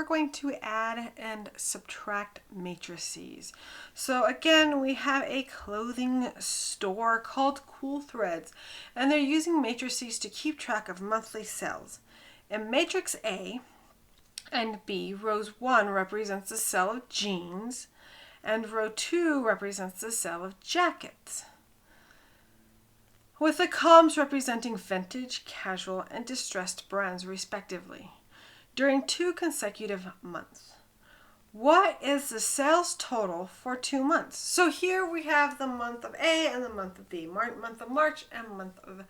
we're going to add and subtract matrices. So again, we have a clothing store called Cool Threads, and they're using matrices to keep track of monthly sales. In matrix A and B, rows 1 represents the sale of jeans, and row 2 represents the sale of jackets, with the columns representing vintage, casual, and distressed brands respectively, during 2 consecutive months. What is the sales total for 2 months? So here we have the month of A and the month of B, month of March and month of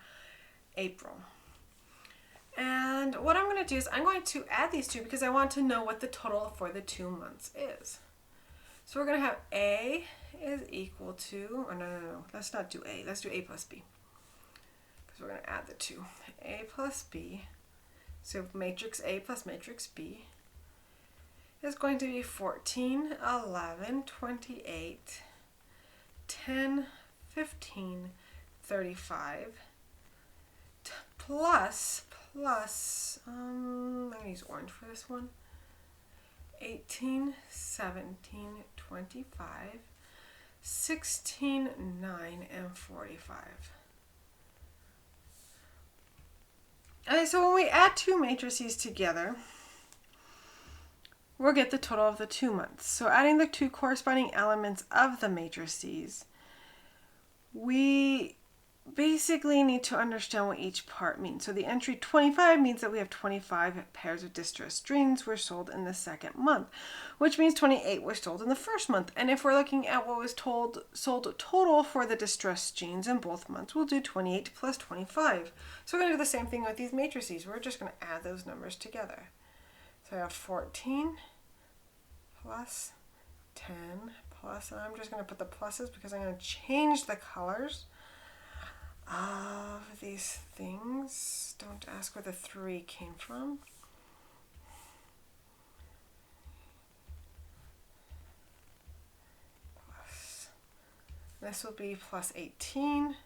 April. And what I'm going to do is I'm going to add these two because I want to know what the total for the 2 months is. So we're going to have A is equal to, oh no, let's not do A, let's do A plus B. Because we're going to add the two. A plus B, so matrix A plus matrix B is going to be 14, 11, 28, 10, 15, 35, plus, I'm going to use orange for this one, 18, 17, 25, 16, 9, and 45. Okay, so when we add two matrices together, we'll get the total of the 2 months. So adding the two corresponding elements of the matrices, we basically need to understand what each part means. So the entry 25 means that we have 25 pairs of distressed jeans were sold in the second month, which means 28 were sold in the first month. And if we're looking at what was sold total for the distressed jeans in both months, we'll do 28 plus 25. So we're going to do the same thing with these matrices. We're just going to add those numbers together. So I have 14 plus 10 plus, and I'm just going to put the pluses because I'm going to change the colors of these things. Don't ask where the 3 came from. Plus. This will be plus 18,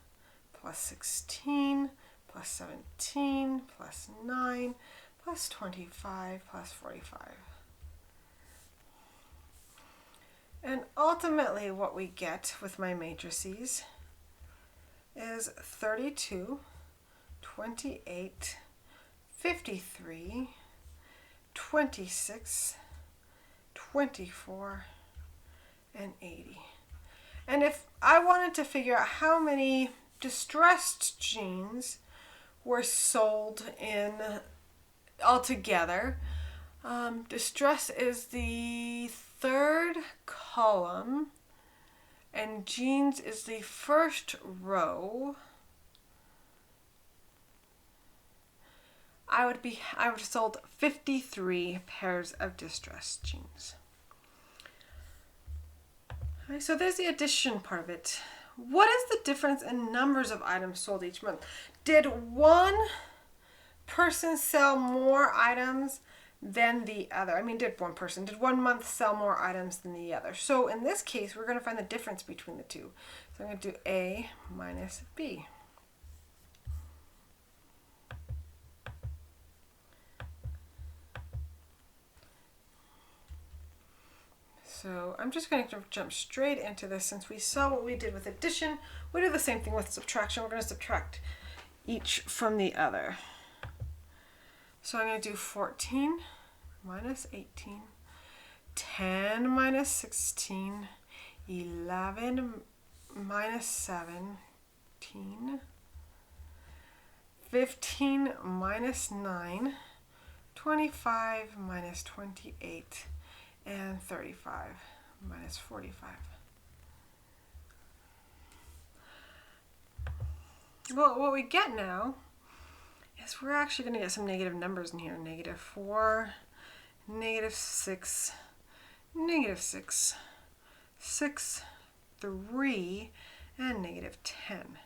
plus 16, plus 17, plus 9, plus 25, plus 45. And ultimately what we get with my matrices is 32, 28, 53, 26, 24, and 80. And if I wanted to figure out how many distressed jeans were sold in altogether, distress is the third column, and jeans is the first row. I would have sold 53 pairs of distressed jeans. Okay, so there's the addition part of it. What is the difference in numbers of items sold each month? Did one person sell more items than the other? Did one month sell more items than the other? So in this case, we're going to find the difference between the two. So I'm going to do A minus B. So I'm just going to jump straight into this. Since we saw what we did with addition, we do the same thing with subtraction. We're going to subtract each from the other. So I'm going to do 14 minus 18, 10 minus 16, 11 minus 17, 15 minus 9, 25 minus 28, and 35 minus 45. Well, what we get now is we're actually going to get some negative numbers in here. Negative 4, negative 6, negative 6, 6, 3, and negative 10.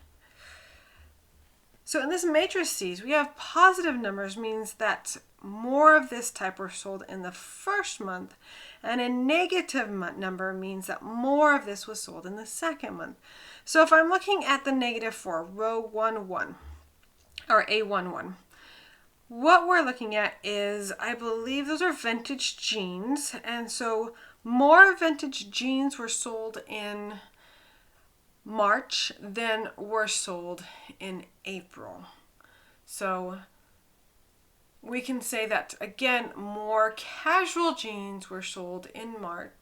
So in this matrices, we have positive numbers, means that more of this type were sold in the first month, and a negative number means that more of this was sold in the second month. So if I'm looking at the negative 4, row 1, 1, or A1, 1, what we're looking at is, I believe those are vintage jeans. And so more vintage jeans were sold in March than were sold in April. So we can say that again, more casual jeans were sold in March,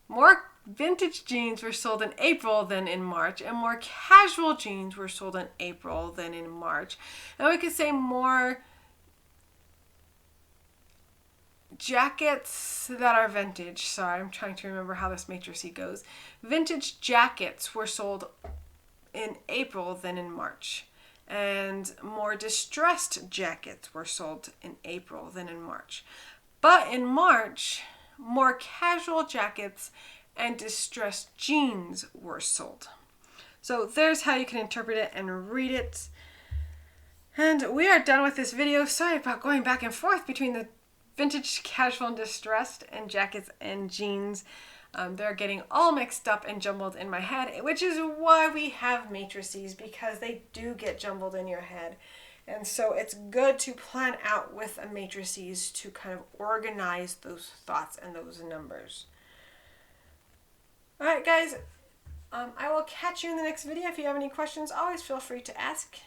more vintage jeans were sold in April than in March, and more casual jeans were sold in April than in March. And we could say more jackets that are vintage. Sorry, I'm trying to remember how this matrice goes. Vintage jackets were sold in April than in March. And more distressed jackets were sold in April than in March. But in March, more casual jackets and distressed jeans were sold. So there's how you can interpret it and read it. And we are done with this video. Sorry about going back and forth between the vintage, casual, and distressed, and jackets and jeans. They're getting all mixed up and jumbled in my head, which is why we have matrices, because they do get jumbled in your head. And so it's good to plan out with a matrices to kind of organize those thoughts and those numbers. All right, guys, I will catch you in the next video. If you have any questions, always feel free to ask.